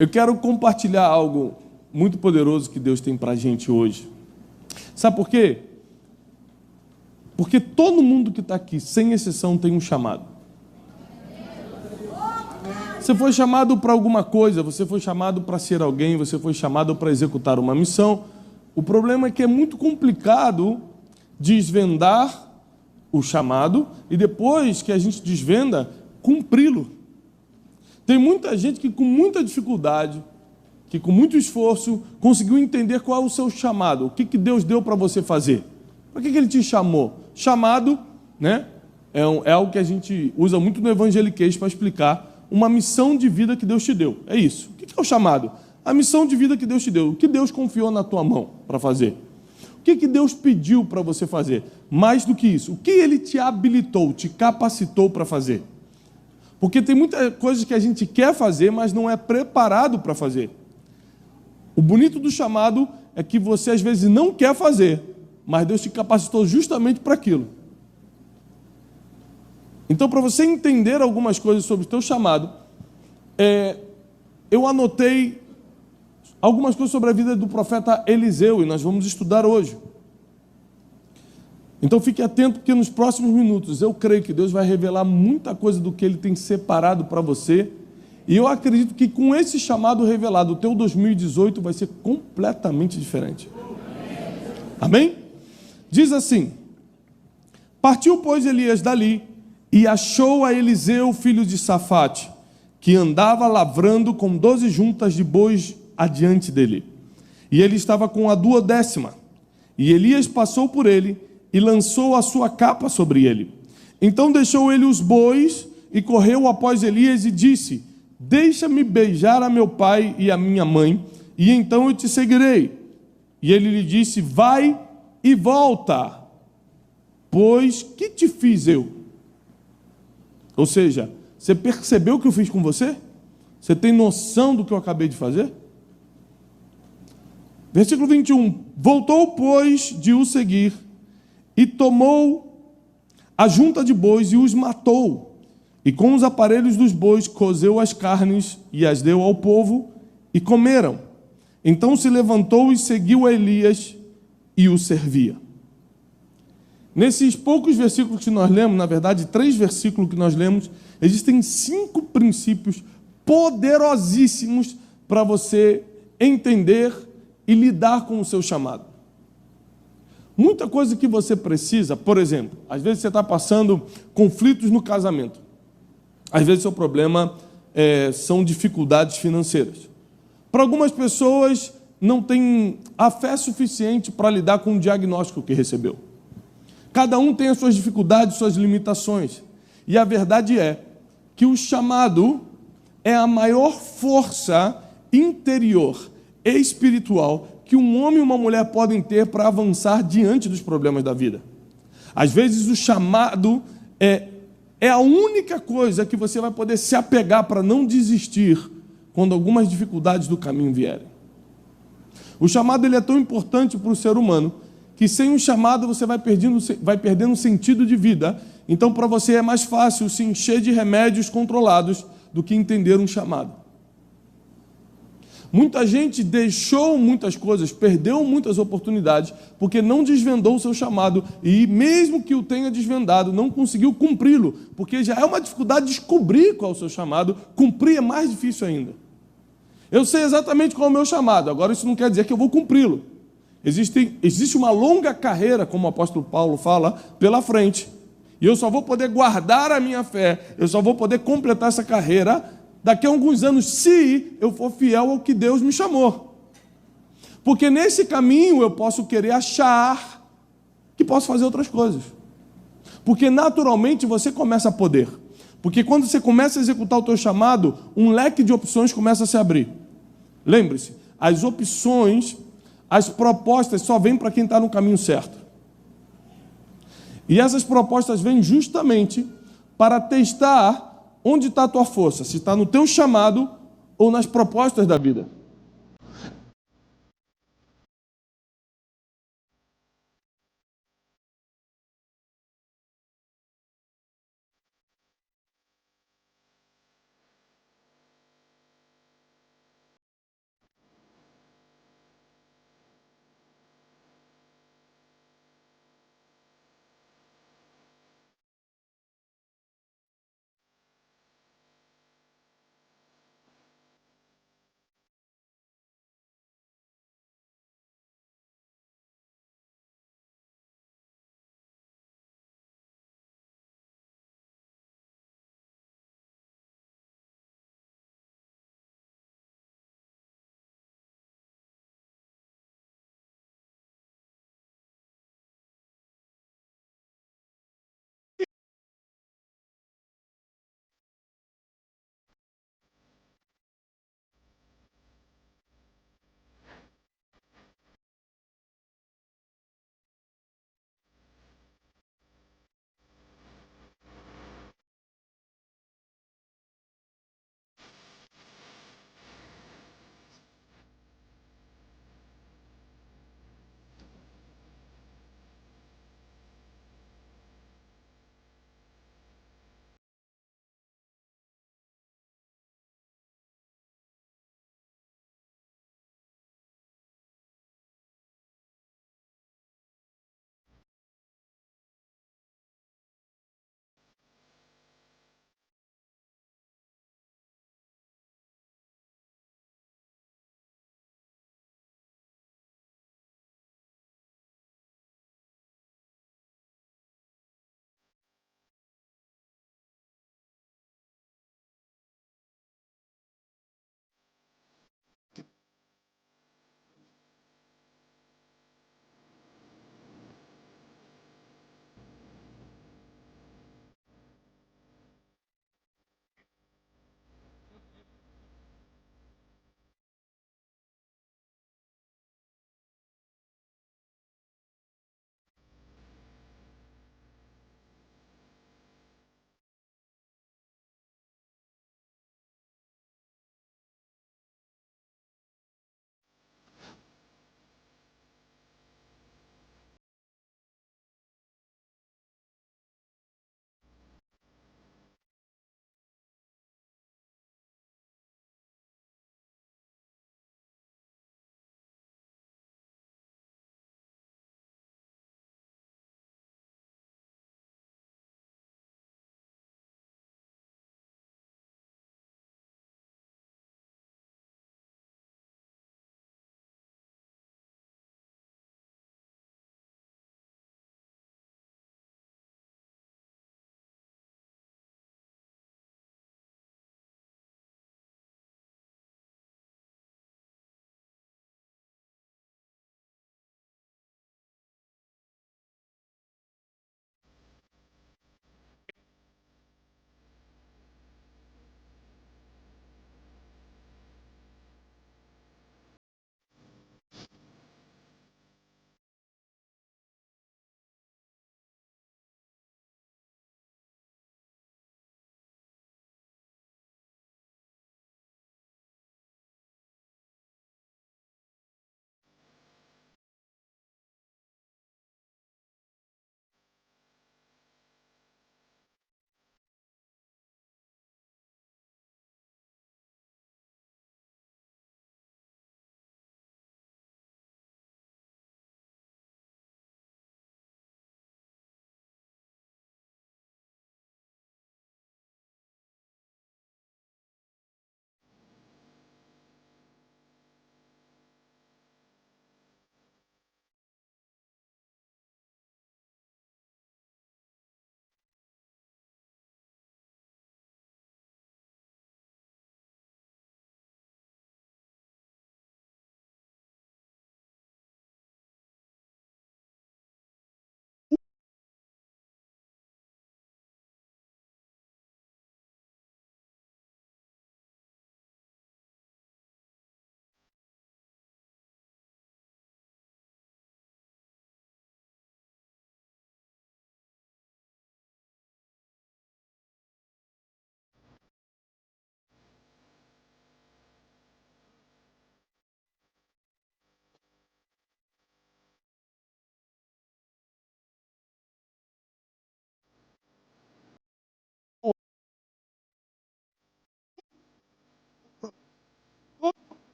Eu quero compartilhar algo muito poderoso que Deus tem para a gente hoje. Sabe por quê? Porque todo mundo que está aqui, sem exceção, tem um chamado. Você foi chamado para alguma coisa, você foi chamado para ser alguém, você foi chamado para executar uma missão. O problema é que é muito complicado desvendar o chamado e depois que a gente desvenda, cumpri-lo. Tem muita gente que com muita dificuldade, que com muito esforço, conseguiu entender qual é o seu chamado, o que Deus deu para você fazer. Para que Ele te chamou? Chamado, né, é algo que a gente usa muito no evangeliquez para explicar uma missão de vida que Deus te deu. É isso. O que é o chamado? A missão de vida que Deus te deu. O que Deus confiou na tua mão para fazer? O que Deus pediu para você fazer? Mais do que isso, o que Ele te habilitou, te capacitou para fazer? Porque tem muitas coisas que a gente quer fazer, mas não é preparado para fazer. O bonito do chamado é que você às vezes não quer fazer, mas Deus te capacitou justamente para aquilo. Então, para você entender algumas coisas sobre o teu chamado, eu anotei algumas coisas sobre a vida do profeta Eliseu, e nós vamos estudar hoje. Então fique atento, porque nos próximos minutos eu creio que Deus vai revelar muita coisa do que Ele tem separado para você, e eu acredito que com esse chamado revelado, o teu 2018 vai ser completamente diferente. Amém? Diz assim: partiu, pois, Elias dali, e achou a Eliseu, filho de Safate, que andava lavrando com 12 juntas de bois adiante dele. E ele estava com a 12ª. E Elias passou por ele e lançou a sua capa sobre ele. Então deixou ele os bois e correu após Elias e disse: deixa-me beijar a meu pai e a minha mãe, e então eu te seguirei. E ele lhe disse: vai e volta, pois que te fiz eu? Ou seja, você percebeu o que eu fiz com você? Você tem noção do que eu acabei de fazer? Versículo 21. Voltou, pois, de o seguir, e tomou a junta de bois e os matou. E com os aparelhos dos bois cozeu as carnes e as deu ao povo, e comeram. Então se levantou e seguiu a Elias e o servia. Nesses poucos versículos que nós lemos, na verdade 3 versículos que nós lemos, existem 5 princípios poderosíssimos para você entender e lidar com o seu chamado. Muita coisa que você precisa, por exemplo, às vezes você está passando conflitos no casamento. Às vezes seu problema são dificuldades financeiras. Para algumas pessoas não tem a fé suficiente para lidar com o diagnóstico que recebeu. Cada um tem as suas dificuldades, suas limitações. E a verdade é que o chamado é a maior força interior, espiritual, que um homem e uma mulher podem ter para avançar diante dos problemas da vida. Às vezes o chamado é a única coisa que você vai poder se apegar para não desistir quando algumas dificuldades do caminho vierem. O chamado ele é tão importante para o ser humano que sem um chamado você vai perdendo sentido de vida. Então para você é mais fácil se encher de remédios controlados do que entender um chamado. Muita gente deixou muitas coisas, perdeu muitas oportunidades, porque não desvendou o seu chamado, e mesmo que o tenha desvendado, não conseguiu cumpri-lo, porque já é uma dificuldade descobrir qual é o seu chamado, cumprir é mais difícil ainda. Eu sei exatamente qual é o meu chamado, agora isso não quer dizer que eu vou cumpri-lo. Existe uma longa carreira, como o apóstolo Paulo fala, pela frente, e eu só vou poder guardar a minha fé, eu só vou poder completar essa carreira daqui a alguns anos, se eu for fiel ao que Deus me chamou. Porque nesse caminho eu posso querer achar que posso fazer outras coisas. Porque naturalmente você começa a poder. Porque quando você começa a executar o teu chamado, um leque de opções começa a se abrir. Lembre-se, as opções, as propostas só vêm para quem está no caminho certo. E essas propostas vêm justamente para testar onde está a tua força, se está no teu chamado ou nas propostas da vida.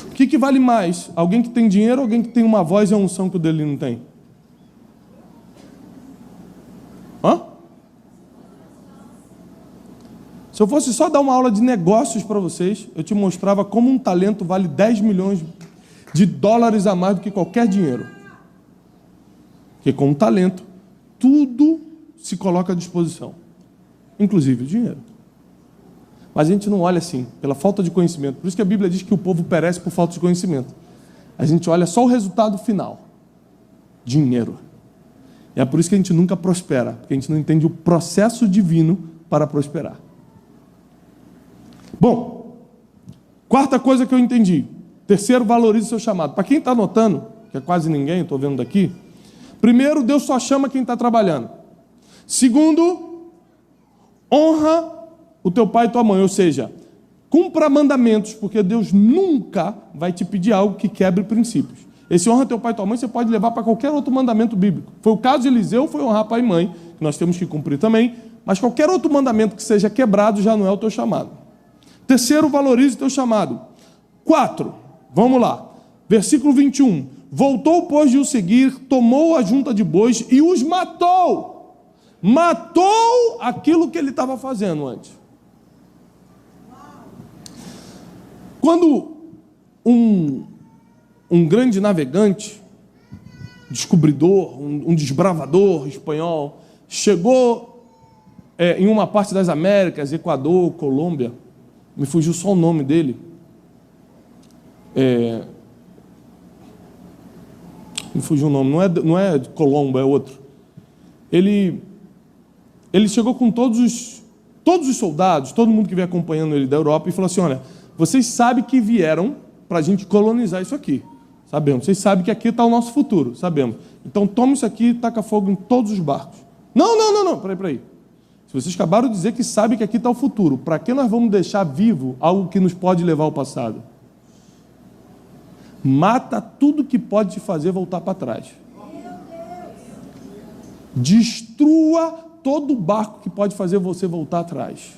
O que vale mais? Alguém que tem dinheiro ou alguém que tem uma voz e a unção que o dele não tem? Hã? Se eu fosse só dar uma aula de negócios para vocês, eu te mostrava como um talento vale 10 milhões de dólares a mais do que qualquer dinheiro. Porque com um talento, tudo se coloca à disposição, inclusive o dinheiro. Mas a gente não olha assim, pela falta de conhecimento. Por isso que a Bíblia diz que o povo perece por falta de conhecimento. A gente olha só o resultado final. Dinheiro. E é por isso que a gente nunca prospera, porque a gente não entende o processo divino para prosperar. Bom, quarta coisa que eu entendi. Terceiro, valorize o seu chamado. Para quem está anotando, que é quase ninguém, estou vendo daqui. Primeiro, Deus só chama quem está trabalhando. Segundo, honra o teu pai e tua mãe, ou seja, cumpra mandamentos, porque Deus nunca vai te pedir algo que quebre princípios. Esse honra teu pai e tua mãe você pode levar para qualquer outro mandamento bíblico. Foi o caso de Eliseu, foi honrar pai e mãe, que nós temos que cumprir também, mas qualquer outro mandamento que seja quebrado já não é o teu chamado. Terceiro, valorize o teu chamado. 4, vamos lá, versículo 21. Voltou, pois, de o seguir, tomou a junta de bois e os matou. Matou aquilo que ele estava fazendo antes. Quando um grande navegante, descobridor, um desbravador espanhol, chegou em uma parte das Américas, Equador, Colômbia, me fugiu só o nome dele, me fugiu o nome, não é Colombo, é outro. Ele chegou com todos os soldados, todo mundo que veio acompanhando ele da Europa, e falou assim: olha, vocês sabem que vieram para a gente colonizar isso aqui. Sabemos. Vocês sabem que aqui está o nosso futuro. Sabemos. Então toma isso aqui e taca fogo em todos os barcos. Não. Peraí. Se vocês acabaram de dizer que sabem que aqui está o futuro, para que nós vamos deixar vivo algo que nos pode levar ao passado? Mata tudo que pode te fazer voltar para trás. Destrua todo barco que pode fazer você voltar atrás.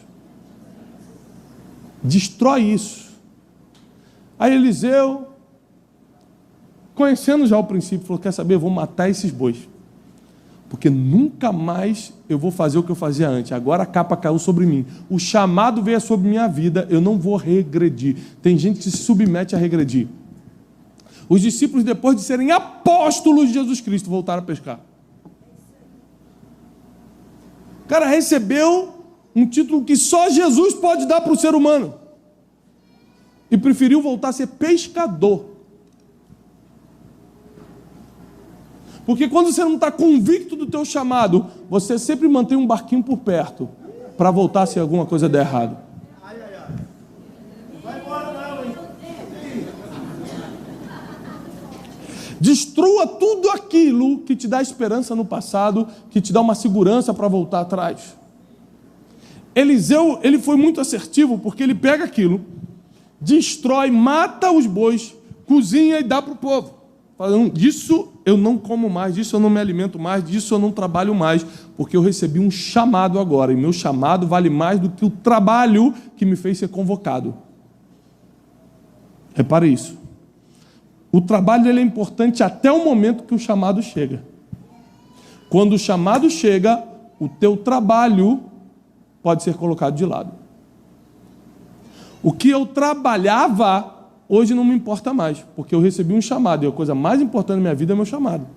Destrói isso. Aí Eliseu, conhecendo já o princípio, falou: quer saber, eu vou matar esses bois, porque nunca mais eu vou fazer o que eu fazia antes. Agora a capa caiu sobre mim, o chamado veio sobre minha vida, eu não vou regredir. Tem gente que se submete a regredir. Os discípulos, depois de serem apóstolos de Jesus Cristo, voltaram a pescar. O cara recebeu um título que só Jesus pode dar para o ser humano, e preferiu voltar a ser pescador. Porque quando você não está convicto do teu chamado, você sempre mantém um barquinho por perto, para voltar se alguma coisa der errado. Destrua tudo aquilo que te dá esperança no passado, que te dá uma segurança para voltar atrás. Eliseu, ele foi muito assertivo, porque ele pega aquilo, destrói, mata os bois, cozinha e dá para o povo. Falando: disso eu não como mais, disso eu não me alimento mais, disso eu não trabalho mais, porque eu recebi um chamado agora, e meu chamado vale mais do que o trabalho que me fez ser convocado. Repare isso. O trabalho ele é importante até o momento que o chamado chega. Quando o chamado chega, o teu trabalho pode ser colocado de lado. O que eu trabalhava, hoje não me importa mais, porque eu recebi um chamado, e a coisa mais importante da minha vida é meu chamado.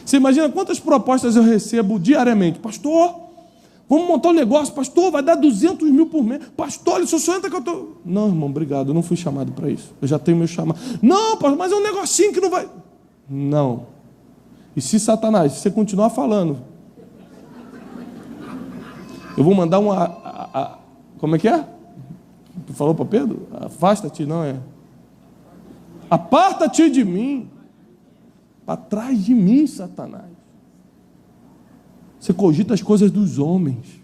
Você imagina quantas propostas eu recebo diariamente? Pastor, Vamos montar um negócio, pastor, vai dar 200 mil por mês. Pastor, olha, só entra que eu estou... Não, irmão, obrigado, eu não fui chamado para isso. Eu já tenho meu chamado. Não, pastor, mas é um negocinho que não vai... Não. E se Satanás, se você continuar falando, eu vou mandar como é que é? Tu falou para Pedro? Afasta-te, não é? Aparta-te de mim. Para trás de mim, Satanás. Você cogita as coisas dos homens.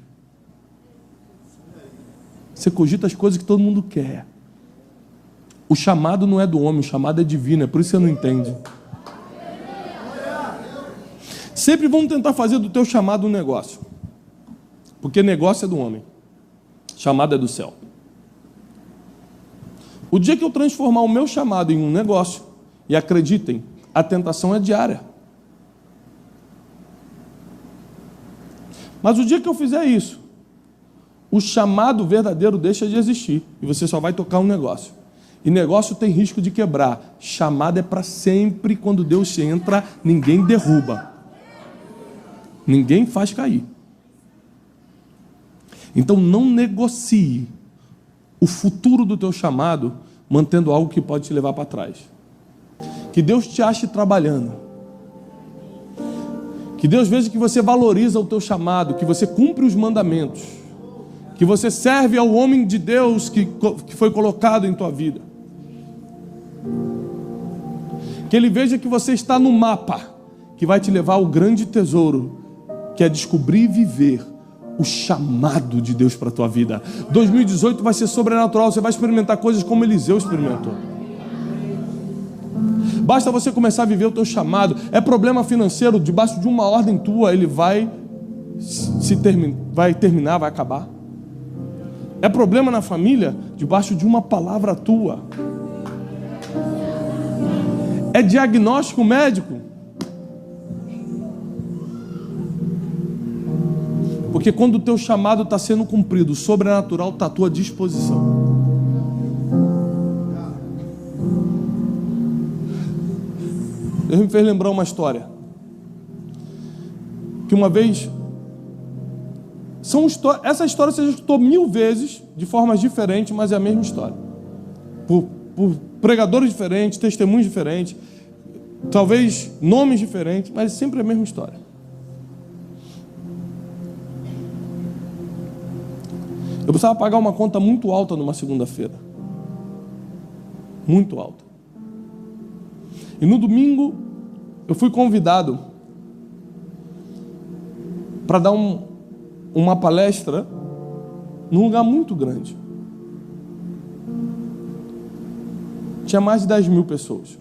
Você cogita as coisas que todo mundo quer. O chamado não é do homem, o chamado é divino, é por isso que você não entende. Sempre vamos tentar fazer do teu chamado um negócio. Porque negócio é do homem. Chamado é do céu. O dia que eu transformar o meu chamado em um negócio, e acreditem, a tentação é diária. Mas o dia que eu fizer isso, o chamado verdadeiro deixa de existir. E você só vai tocar um negócio. E negócio tem risco de quebrar. Chamado é para sempre. Quando Deus entra, ninguém derruba. Ninguém faz cair. Então não negocie o futuro do teu chamado mantendo algo que pode te levar para trás. Que Deus te ache trabalhando. Que Deus veja que você valoriza o teu chamado, que você cumpre os mandamentos, que você serve ao homem de Deus que foi colocado em tua vida. Que Ele veja que você está no mapa, que vai te levar ao grande tesouro, que é descobrir e viver o chamado de Deus para a tua vida. 2018 vai ser sobrenatural, você vai experimentar coisas como Eliseu experimentou. Basta você começar a viver o teu chamado. É problema financeiro, debaixo de uma ordem tua, ele vai terminar, vai acabar. É problema na família, debaixo de uma palavra tua. É diagnóstico médico. Porque quando o teu chamado está sendo cumprido, o sobrenatural está à tua disposição. Deus me fez lembrar uma história. Que uma vez... essa história você já escutou 1000 vezes, de formas diferentes, mas é a mesma história. Por pregadores diferentes, testemunhos diferentes, talvez nomes diferentes, mas sempre a mesma história. Eu precisava pagar uma conta muito alta numa segunda-feira. Muito alta. E no domingo, eu fui convidado para dar uma palestra num lugar muito grande. Tinha mais de 10 mil pessoas.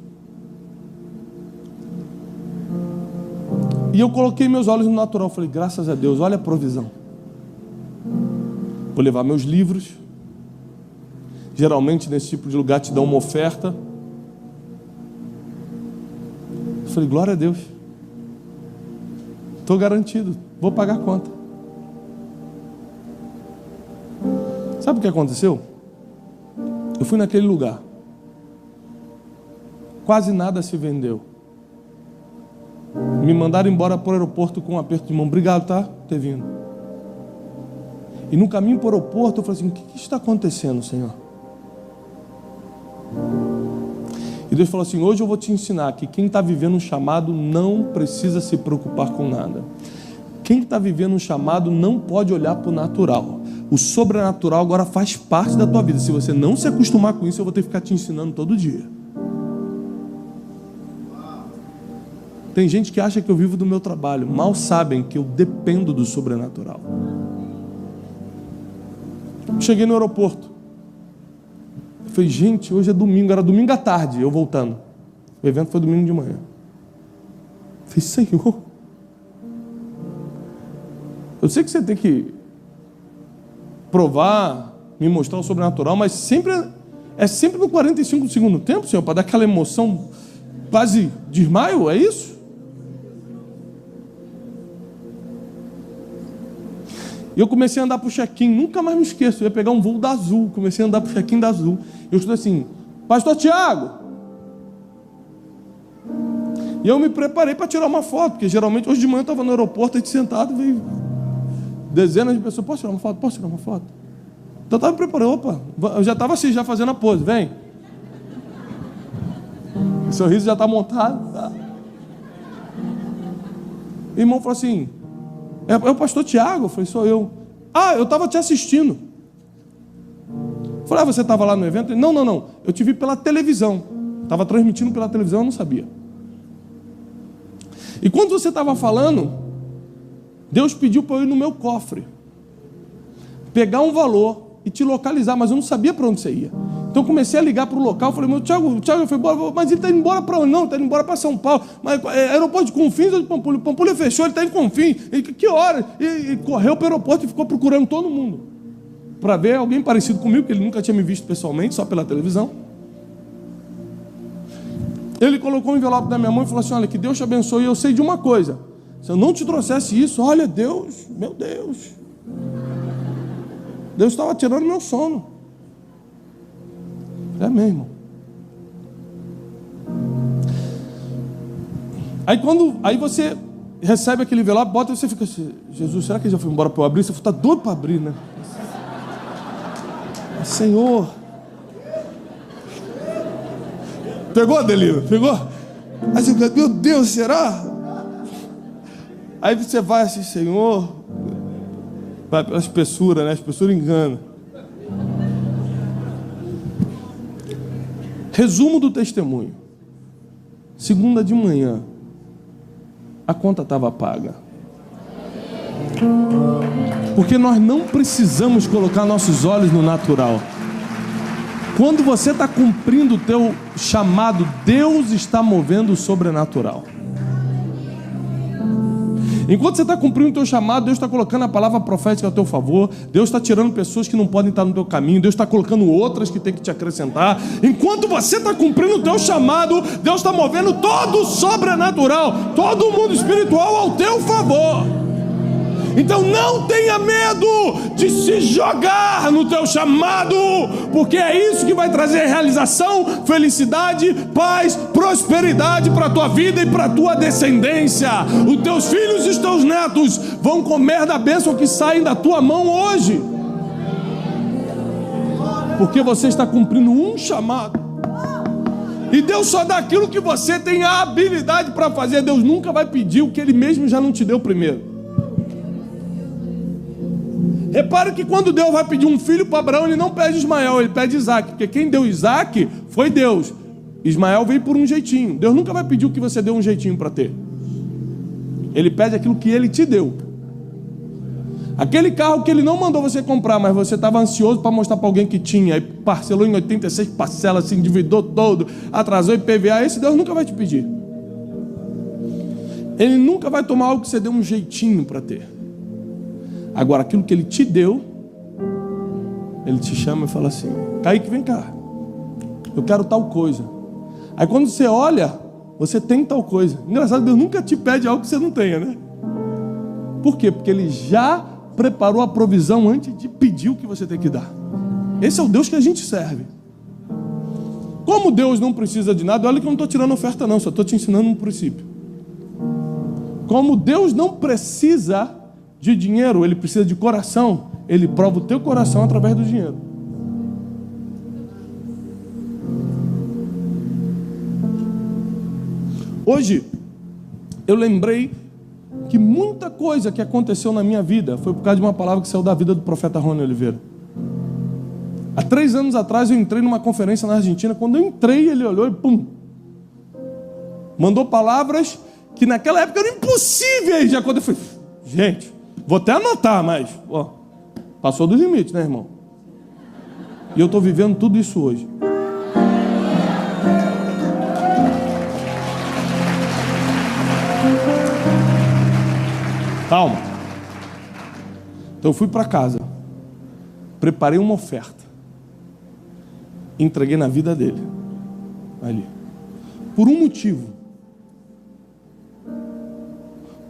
E eu coloquei meus olhos no natural. Falei, graças a Deus, olha a provisão. Vou levar meus livros. Geralmente nesse tipo de lugar te dão uma oferta. Eu falei, glória a Deus. Estou garantido, vou pagar a conta. Sabe o que aconteceu? Eu fui naquele lugar. Quase nada se vendeu. Me mandaram embora para o aeroporto com um aperto de mão. Obrigado, tá? Por ter vindo. E no caminho para o aeroporto eu falei assim, o que está acontecendo, Senhor? E Deus falou assim, hoje eu vou te ensinar que quem está vivendo um chamado não precisa se preocupar com nada. Quem está vivendo um chamado não pode olhar para o natural. O sobrenatural agora faz parte da tua vida. Se você não se acostumar com isso, eu vou ter que ficar te ensinando todo dia. Tem gente que acha que eu vivo do meu trabalho. Mal sabem que eu dependo do sobrenatural. Cheguei no aeroporto. Eu falei, gente, hoje é domingo. Era domingo à tarde, eu voltando. O evento foi domingo de manhã. Eu falei, Senhor, eu sei que você tem que provar, me mostrar o sobrenatural, mas sempre no 45 do segundo tempo, Senhor, para dar aquela emoção quase desmaio, é isso? E eu comecei a andar para o check-in, nunca mais me esqueço, eu ia pegar um voo da Azul, comecei a andar para o check-in da Azul. Eu estou assim, Pastor Tiago. E eu me preparei para tirar uma foto, porque geralmente, hoje de manhã eu estava no aeroporto, aí sentado, veio... Dezenas de pessoas, posso tirar uma foto? Posso tirar uma foto? Então eu estava me preparando, opa, eu já estava assim, já fazendo a pose, vem. O sorriso já está montado. Tá? O irmão falou assim, é o pastor Tiago? Eu falei, sou eu. Ah, eu estava te assistindo. Eu falei, você estava lá no evento? Ele, não, eu te vi pela televisão. Estava transmitindo pela televisão, eu não sabia. E quando você estava falando, Deus pediu para eu ir no meu cofre, pegar um valor e te localizar, mas eu não sabia para onde você ia. Então eu comecei a ligar para o local, falei, meu Tiago, eu falei, mas ele está indo embora para onde? Não, está indo embora para São Paulo. Mas aeroporto de Confins ou de Pampulha? Pampulha fechou, ele está em Confins. E que hora? E correu para o aeroporto e ficou procurando todo mundo, para ver alguém parecido comigo, que ele nunca tinha me visto pessoalmente, só pela televisão. Ele colocou um envelope na minha mão e falou assim, olha, que Deus te abençoe, e eu sei de uma coisa, se eu não te trouxesse isso, olha, Deus, meu Deus, Deus estava tirando meu sono. É mesmo. Aí você recebe aquele envelope, bota e você fica assim, Jesus, será que ele já foi embora para eu abrir? Você está doido para abrir, né? Senhor. Pegou, Adelino? Pegou? Aí você fica, meu Deus, será? Aí você vai assim, Senhor, vai pela espessura, né? A espessura engana. Resumo do testemunho. Segunda de manhã, a conta estava paga. Porque nós não precisamos colocar nossos olhos no natural. Quando você está cumprindo o teu chamado, Deus está movendo o sobrenatural. Enquanto você está cumprindo o teu chamado, Deus está colocando a palavra profética a teu favor. Deus está tirando pessoas que não podem estar no teu caminho. Deus está colocando outras que tem que te acrescentar. Enquanto você está cumprindo o teu chamado, Deus está movendo todo o sobrenatural, todo o mundo espiritual ao teu favor. Então não tenha medo de se jogar no teu chamado, porque é isso que vai trazer realização, felicidade, paz, prosperidade para a tua vida e para a tua descendência. Os teus filhos e os teus netos vão comer da bênção que saem da tua mão hoje, porque você está cumprindo um chamado. E Deus só dá aquilo que você tem a habilidade para fazer. Deus nunca vai pedir o que Ele mesmo já não te deu primeiro. Repare que quando Deus vai pedir um filho para Abraão, Ele não pede Ismael, Ele pede Isaac, porque quem deu Isaac foi Deus. Ismael veio por um jeitinho. Deus nunca vai pedir o que você deu um jeitinho para ter. Ele pede aquilo que Ele te deu. Aquele carro que Ele não mandou você comprar, mas você estava ansioso para mostrar para alguém que tinha, e parcelou em 86 parcelas, se endividou todo, atrasou IPVA, esse Deus nunca vai te pedir. Ele nunca vai tomar algo que você deu um jeitinho para ter. Agora, aquilo que Ele te deu, Ele te chama e fala assim, Kaique, vem cá, eu quero tal coisa. Aí quando você olha, você tem tal coisa. Engraçado, Deus nunca te pede algo que você não tenha, né? Por quê? Porque Ele já preparou a provisão antes de pedir o que você tem que dar. Esse é o Deus que a gente serve. Como Deus não precisa de nada, olha que eu não estou tirando oferta não, só estou te ensinando um princípio. Como Deus não precisa de dinheiro, Ele precisa de coração, Ele prova o teu coração através do dinheiro. Hoje, eu lembrei que muita coisa que aconteceu na minha vida foi por causa de uma palavra que saiu da vida do profeta Rony Oliveira. Há 3 anos atrás eu entrei numa conferência na Argentina. Quando eu entrei, ele olhou e pum, mandou palavras que naquela época eram impossíveis. Já quando eu falei, gente, vou até anotar, mas passou dos limites, né, irmão? E eu estou vivendo tudo isso hoje. Calma. Então eu fui para casa, preparei uma oferta, entreguei na vida dele, ali, por um motivo.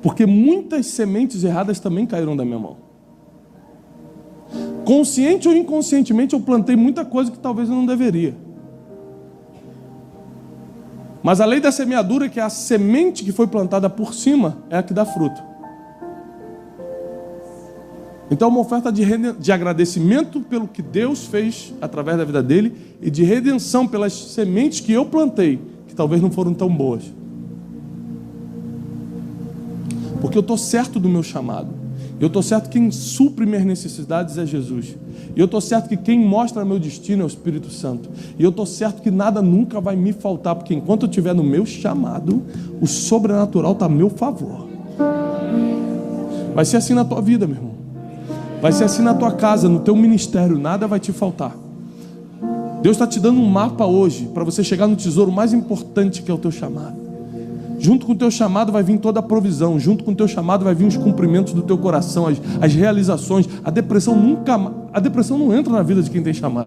Porque muitas sementes erradas também caíram da minha mão. Consciente ou inconscientemente eu plantei muita coisa que talvez eu não deveria. Mas a lei da semeadura é que a semente que foi plantada por cima é a que dá fruto. Então é uma oferta de agradecimento pelo que Deus fez através da vida dele e de redenção pelas sementes que eu plantei, que talvez não foram tão boas. Porque eu estou certo do meu chamado. Eu estou certo que quem supre minhas necessidades é Jesus. E eu estou certo que quem mostra meu destino é o Espírito Santo. E eu estou certo que nada nunca vai me faltar, porque enquanto eu estiver no meu chamado, o sobrenatural está a meu favor. Vai ser assim na tua vida, meu irmão. Vai ser assim na tua casa, no teu ministério, nada vai te faltar. Deus está te dando um mapa hoje, para você chegar no tesouro mais importante, que é o teu chamado. Junto com o teu chamado vai vir toda a provisão. Junto com o teu chamado vai vir os cumprimentos do teu coração, as realizações. A depressão não entra na vida de quem tem chamado.